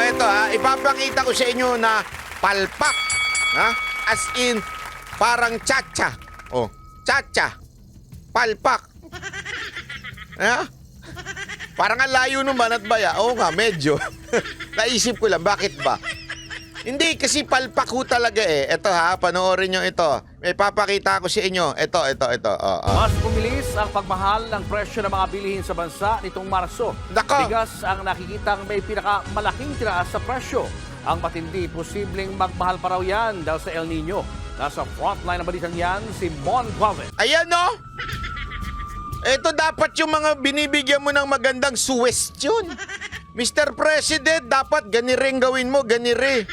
ito ha. Ipapakita ko sa inyo na palpak. Ha? As in, parang chacha. Oh, chacha. Palpak. Ha? Parang ang layo ng banat baya. Oo nga, medyo. Naisip ko lang, bakit ba? Hindi, kasi palpak ho talaga eh. Ito ha, panoorin nyo ito. May papakita ko sa inyo. Ito. Mas bumilis ang pagmahal ng presyo ng mga bilihin sa bansa nitong Marso. Nako! Bigas ang nakikitang may pinakamalaking tiraas sa presyo. Ang matindi, posibleng magmahal pa raw yan dahil sa El Nino. Nasa frontline ng balitang yan, si Mon Guaven. Ayan no? Ito dapat yung mga binibigyan mo ng magandang suwestyon. Mr. President, dapat ganireng gawin mo, ganire.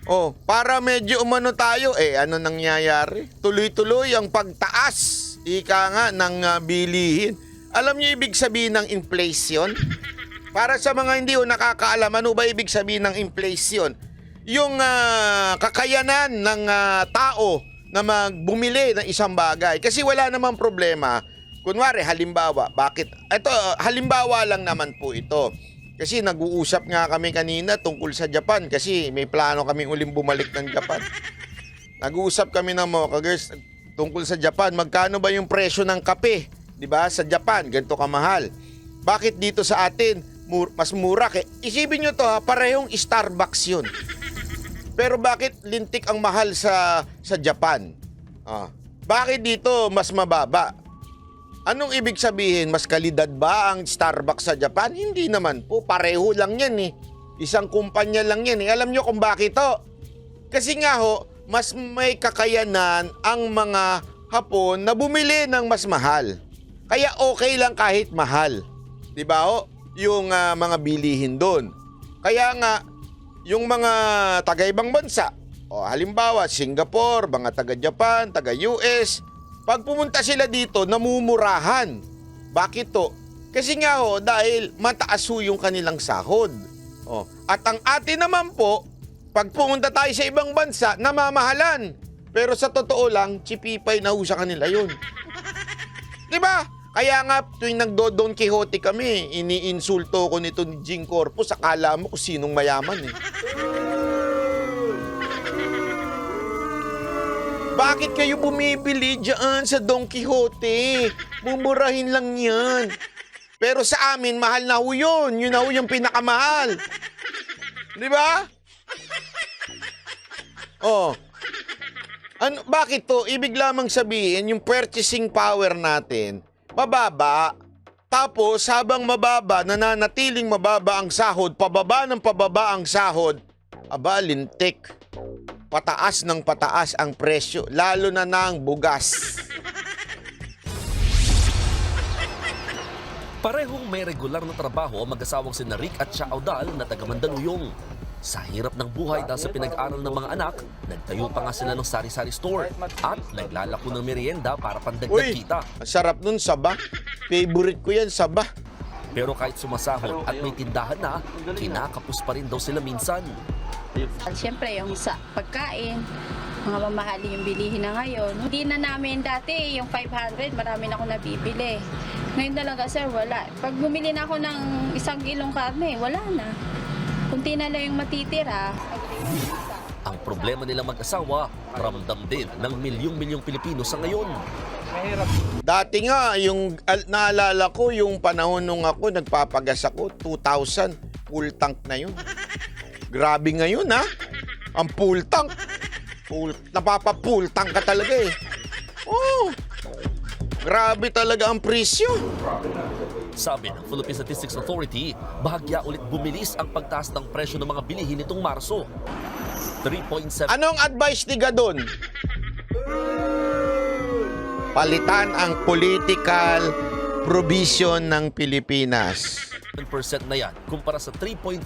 Oh, para medyo umano tayo, ano nangyayari? Tuloy-tuloy ang pagtaas, ika nga, ng bilihin. Alam niyo ibig sabihin ng inflation? Para sa mga hindi nakakaalam, ano ba ibig sabihin ng inflation? Yung kakayanan ng tao na magbumili ng isang bagay. Kasi wala namang problema. Kunwari, halimbawa, bakit? Ito, halimbawa lang naman po ito. Kasi nag-uusap nga kami kanina tungkol sa Japan kasi may plano kaming uling bumalik ng Japan. Nag-uusap kami ng mga kagers tungkol sa Japan. Magkano ba yung presyo ng kape? 'Di ba? Sa Japan, ganito kamahal. Bakit dito sa atin mas mura? Isipin nyo to ha, parehong Starbucks yun. Pero bakit lintik ang mahal sa Japan? Bakit dito mas mababa? Anong ibig sabihin? Mas kalidad ba ang Starbucks sa Japan? Hindi naman po. Pareho lang yan eh. Isang kumpanya lang yan eh. Alam nyo kung bakit to? Kasi nga ho, mas may kakayanan ang mga Hapon na bumili ng mas mahal. Kaya okay lang kahit mahal. Diba ho? Yung mga bilihin doon. Kaya nga, yung mga taga-ibang bansa, halimbawa Singapore, mga taga-Japan, taga-US, pag pumunta sila dito, namumurahan. Bakit to? Kasi nga ho, dahil mataas ho yung kanilang sahod. At ang atin naman po, pag pumunta tayo sa ibang bansa, namamahalan. Pero sa totoo lang, chipipay na ho sa kanila yun. Diba? Kaya nga, tuwing nagdo-Don Quixote kami, iniinsulto ko nito ni Jing Corpus, akala mo kung sinong mayaman eh. Bakit kayo bumibili dyan sa Don Quixote? Mumurahin lang yan. Pero sa amin, mahal na ho yun. Yun na ho yung pinakamahal. Di ba? Bakit to? Ibig lamang sabihin, yung purchasing power natin, mababa. Tapos, habang mababa, nananatiling mababa ang sahod, pababa ng pababa ang sahod, lintik. Pataas ng pataas ang presyo, lalo na ng bugas. Parehong may regular na trabaho ang mag-asawang sina Rick at Cha Audal na taga Mandaluyong. Sa hirap ng buhay dahil sa pinag-aral ng mga anak, nagtayo pa nga sila ng sari-sari store at naglalako ng merienda para pandagdag kita. Ang sarap nun, saba. Favorite ko yan, saba. Pero kahit sumasahod at may tindahan na, kinakapos pa rin daw sila minsan. Siyempre, yung sa pagkain, mga mamahalin yung bilihin na ngayon. Hindi na namin dati, yung 500, marami na ako nabibili. Ngayon talaga, sir, wala. Pag bumili na ako ng 1 kilong karne, wala na. Kunti na lang yung matitira. Ang problema nilang mag-asawa, ramdam din ng milyong-milyong Pilipino sa ngayon. Dati nga, yung naalala ko, yung panahon nung ako, nagpapagas ako, 2,000, full tank na yun. Grabe ngayon ha, ang full tank. Napapa-full tank ka talaga eh. Grabe talaga ang presyo. Sabi ng Philippine Statistics Authority, bahagya ulit bumilis ang pagtaas ng presyo ng mga bilihin nitong Marso. 3.7. Anong advice ni Gadon? Palitan ang political provision ng Pilipinas. 10% na yan kumpara sa 3.4%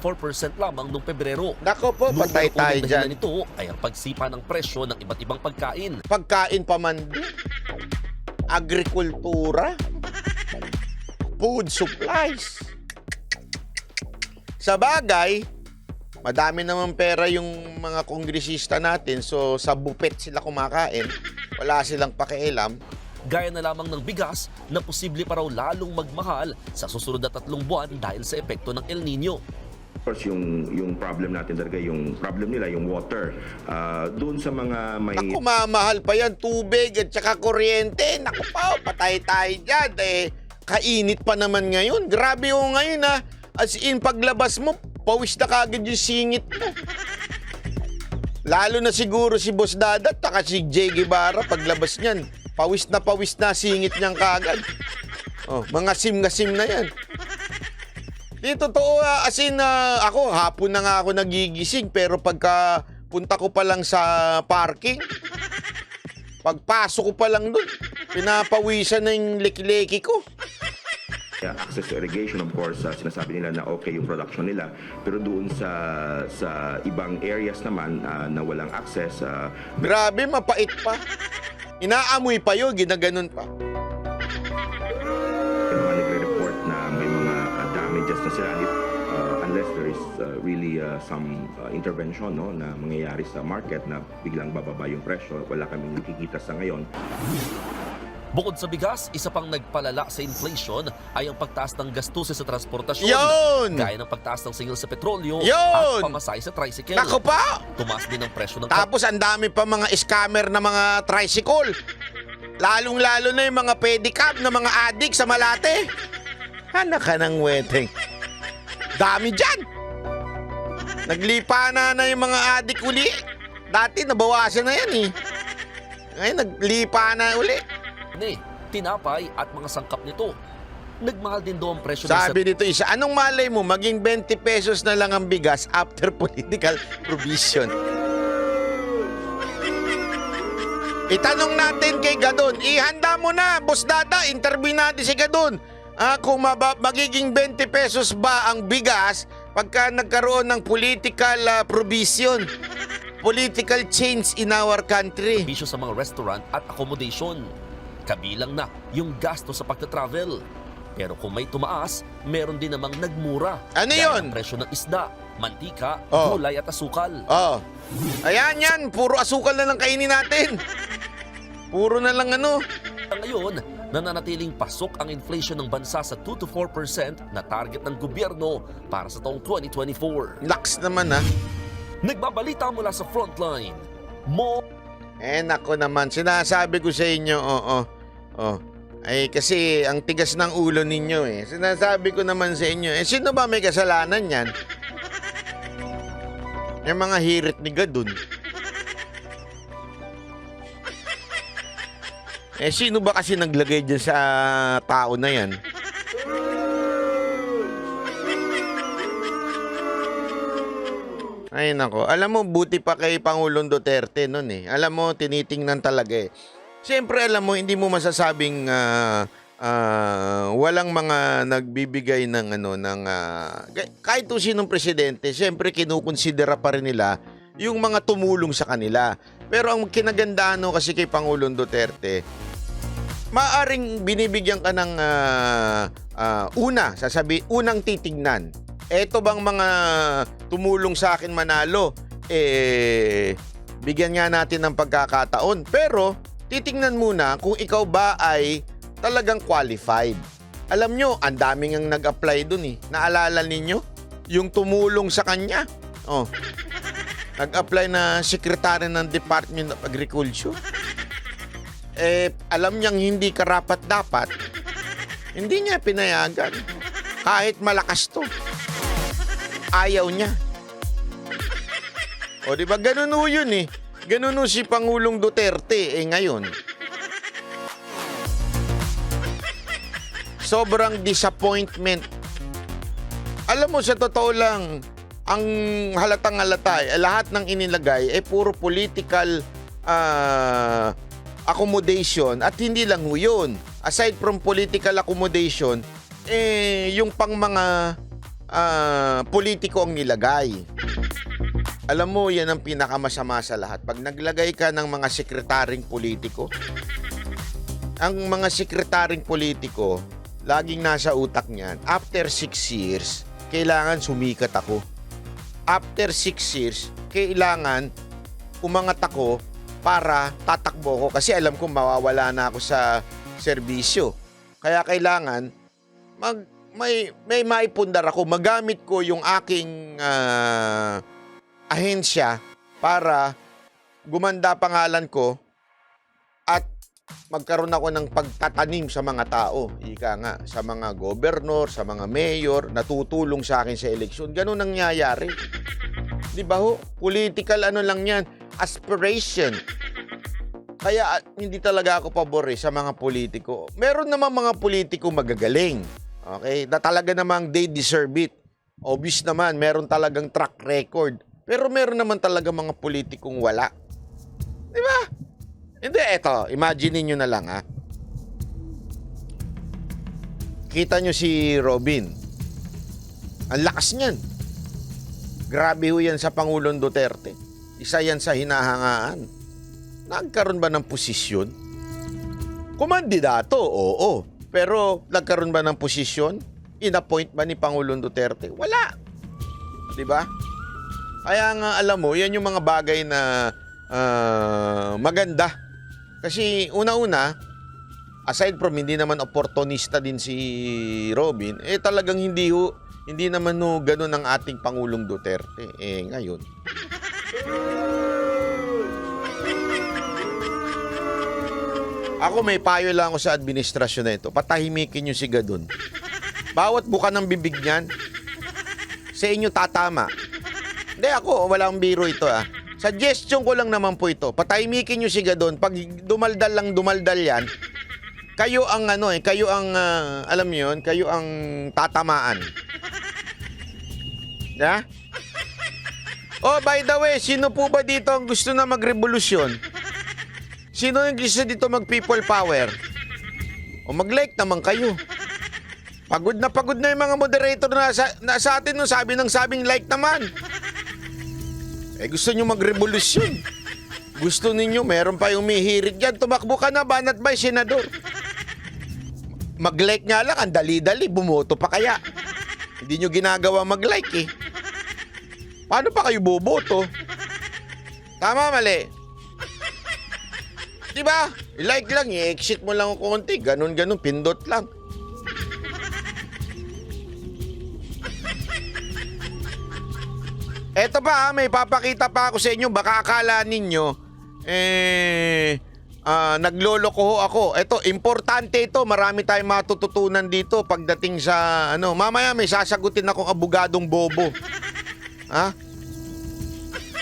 lamang noong Pebrero. Nako po, patay tayo dyan. Nito ay ang pagsipa ng presyo ng iba't ibang pagkain. Pagkain pa man din. Agrikultura. Food supplies. Sa bagay, madami naman pera yung mga kongresista natin, so sa buffet sila kumakain. Wala silang pakialam. Gaya na lamang ng bigas na posible pa raw lalong magmahal sa susunod na 3 buwan dahil sa epekto ng El Nino. Of course, yung problem natin talaga, yung problem nila, yung water. Doon sa mga may... Naku, mamahal pa yan, tubig at saka kuryente. Naku pa, patay tayo dyan. Kainit pa naman ngayon. Grabe yung ngayon ha. As in, paglabas mo, pawis na kagad yung singit mo. Lalo na siguro si Boss Dadat, taka si Jay Guevara, paglabas niyan, pawis na singit niyang kagad. Oh, mga sim na yan. Di totoo, as in, ako, hapon na nga ako nagigising, pero pagka punta ko pa lang sa parking, pagpasok ko pa lang doon, pinapawisan na yung leki-leki ko. Access to irrigation, of course, sinasabi nila na okay yung production nila. Pero doon sa ibang areas naman na walang access, Grabe, mapait pa. Inaamoy pa yun, ginaganon pa. may mga nagre-report na may mga damages na sila unless there is really some intervention, no, na mangyayari sa market na biglang bababa yung presyo. Wala kaming nakikita sa ngayon. Bukod sa bigas, isa pang nagpalala sa inflation ay ang pagtaas ng gastusin sa transportasyon. Yun! Gaya ng pagtaas ng singil sa petrolyo Yun! at pamasahe sa tricycle. Naku pa! Tumaas din ang presyo ng Tapos ang dami pa mga scammer na mga tricycle. Lalong-lalo na yung mga pedicab na mga adik sa Malate. Anak ka ng weteng. Dami dyan. Naglipa na yung mga adik uli. Dati nabawasan na yan eh. Ngayon naglipa na uli. tinapay at mga sangkap nito. Nagmahal din doon ang presyo ng Sabi dito isa, anong malay mo maging 20 pesos na lang ang bigas after political provision? Itanong natin kay Gadon. Ihanda mo na, Boss Dada. Interview natin si Gadon. Kung magiging 20 pesos ba ang bigas pagka nagkaroon ng political provision, political change in our country. serbisyo sa mga restaurant at accommodation. Kabilang na yung gasto sa pagta-travel. Pero kung may tumaas, meron din namang nagmura. Ano Gaya yun? ng presyo ng isda, mantika, Oh. gulay at asukal. Oh. Ayan yan, puro asukal na lang kainin natin. Puro na lang ano. Ngayon, nananatiling pasok ang inflation ng bansa sa 2 to 4% na target ng gobyerno para sa taong 2024. Laks naman ha. Nagbabalita mula sa frontline. Nako naman, sinasabi ko sa inyo, Ay, kasi ang tigas ng ulo ninyo eh. Sinasabi ko naman sa inyo, sino ba may kasalanan yan? Yung mga hirit ni Gadon. Sino ba kasi naglagay dyan sa tao na yan? Ay nako, alam mo buti pa kay Pangulong Duterte noon eh. Alam mo tinitingnan talaga eh. Siyempre alam mo hindi mo masasabing walang mga nagbibigay ng kahit kung sinong presidente, siyempre kinukonsidera pa rin nila yung mga tumulong sa kanila. Pero ang kinagandaan kasi kay Pangulong Duterte, maaring binibigyan ka ng unang titignan. Eto bang mga tumulong sa akin manalo, bigyan nga natin ng pagkakataon. Pero, titingnan muna kung ikaw ba ay talagang qualified. Alam nyo, ang daming ang nag-apply dun eh. Naalala ninyo? Yung tumulong sa kanya. Nag-apply na sekretary ng Department of Agriculture. Alam niyang hindi karapat-dapat. Hindi niya pinayagan. Kahit malakas to. Ayaw niya. O di ba ganun ho yun eh. Ganun ho si Pangulong Duterte ngayon. Sobrang disappointment. Alam mo sa totoo lang, ang halatang-halata lahat ng inilagay puro political accommodation at hindi lang ho yun. Aside from political accommodation, yung pang mga politiko ang nilagay. Alam mo, yan ang pinakamasama sa lahat. Pag naglagay ka ng mga sekretaring politiko, ang mga sekretaring politiko, laging nasa utak niyan, after 6 years, kailangan sumikat ako. After 6 years, kailangan umangat ako para tatakbo ko kasi alam kong mawawala na ako sa serbisyo. Kaya kailangan may maipundar ako, magamit ko yung aking ahensya para gumanda pangalan ko at magkaroon ako ng pagtatanim sa mga tao. Ika nga, sa mga gobernador, sa mga mayor, natutulong sa akin sa eleksyon. Ganun nangyayari. Di ba ho? Political ano lang yan, aspiration. Kaya hindi talaga ako pabor sa mga politiko. Meron naman mga politiko magagaling. Okay? Na talaga namang they deserve it. Obvious naman, meron talagang track record. Pero meron naman talaga mga politikong wala. Di ba? Hindi, eto, imagine niyo na lang ha. Kita nyo si Robin. Ang lakas niyan. Grabe ho yan sa Pangulong Duterte. Isa yan sa hinahangaan. Nagkaroon ba ng posisyon? Kumandidato, oo. Pero nagkaroon ba ng posisyon? In-appoint ba ni Pangulong Duterte? Wala. Di ba? Kaya nga alam mo, yan yung mga bagay na maganda. Kasi una-una, aside from hindi naman opportunista din si Robin, talagang hindi naman ganun ang ating Pangulong Duterte. Ngayon. Ako may payo lang ako sa administrasyon na ito. Patahimikin nyo si Gadon. Bawat buka ng bibig niyan, sa inyo tatama. Hindi ako, walang biro ito Suggestion ko lang naman po ito. Patahimikin nyo si Gadon. Pag dumaldal yan, kayo ang kayo ang, alam niyo yun, kayo ang tatamaan. Yeah? Oh, by the way, sino po ba dito ang gusto na magrevolusyon? Sino yung gusto dito mag-people power? O mag-like naman kayo. Pagod na yung mga moderator na sa atin nung sabing like naman. Gusto nyo magrevolusyon. Gusto ninyo, meron pa yung umihirit dyan. Tumakbo ka na, banat ba'y senador? Mag-like nga lang, ang dali-dali, bumoto pa kaya. Hindi nyo ginagawa mag-like Paano pa kayo boboto? Tama, mali. Diba? I-like lang, i-exit mo lang konti. Ganun, pindot lang. Eto pa may papakita pa ako sa inyo. Baka akala ninyo, nagloloko ho ako. Eto, importante ito. Marami tayong matututunan dito pagdating sa, mamaya may sasagutin akong abogadong bobo.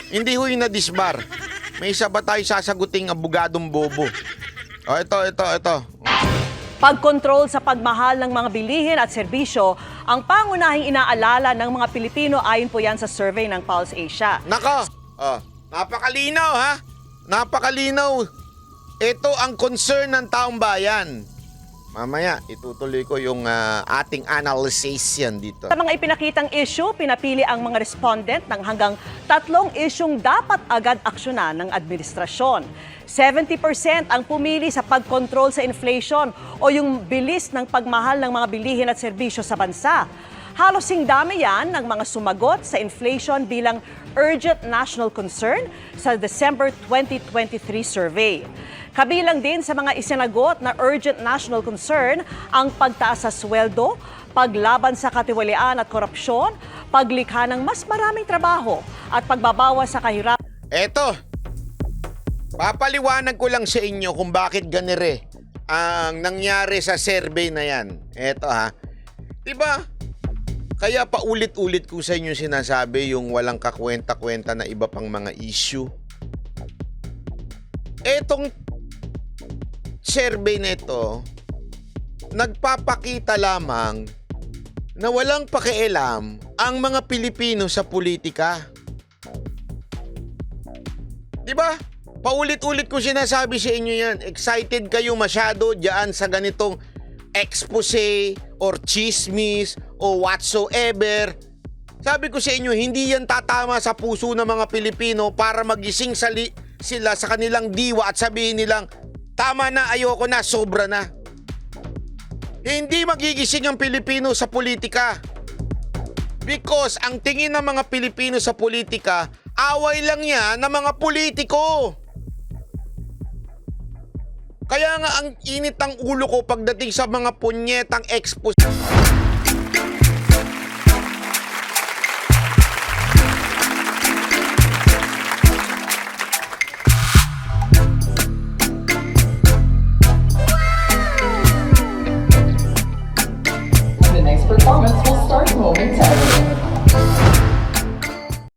Hindi ho yung na-disbar. May isa ba tayo sasaguting abogadong bobo? Ito. Pagkontrol sa pagmahal ng mga bilihin at serbisyo ang pangunahing inaalala ng mga Pilipino ayon po yan sa survey ng Pulse Asia. Nako! Napakalinaw Napakalinaw. Ito ang concern ng taong bayan. Mamaya, itutuloy ko yung ating analysis yan dito. Sa mga ipinakitang issue, pinapili ang mga respondent ng hanggang 3 isyung dapat agad aksyonan ng administrasyon. 70% ang pumili sa pagkontrol sa inflation o yung bilis ng pagmahal ng mga bilihin at serbisyo sa bansa. Halos dami yan ng mga sumagot sa inflation bilang urgent national concern sa December 2023 survey. Kabilang din sa mga isinagot na urgent national concern ang pagtaas sa sweldo, paglaban sa katiwalian at korupsyon, paglikha ng mas maraming trabaho at pagbabawas sa kahirapan. Eto, papaliwanag ko lang sa inyo kung bakit ganire ang nangyari sa survey na yan. Eto diba? Kaya paulit-ulit ko sa inyo sinasabi yung walang kakwenta-kwenta na iba pang mga issue. Etong survey na ito, nagpapakita lamang na walang pakialam ang mga Pilipino sa politika. Diba? Paulit-ulit ko sinasabi sa inyo yan. Excited kayo masyado dyan sa ganitong expose or chismis o whatsoever. Sabi ko sa inyo, hindi yan tatama sa puso ng mga Pilipino para magising sila sa kanilang diwa at sabihin nilang, tama na, ayoko na, sobra na. Hindi magigising ang Pilipino sa politika. Because ang tingin ng mga Pilipino sa politika, away lang yan ng mga politiko. Kaya nga ang init ng ulo ko pagdating sa mga punyetang expose. The next performance will start momentarily.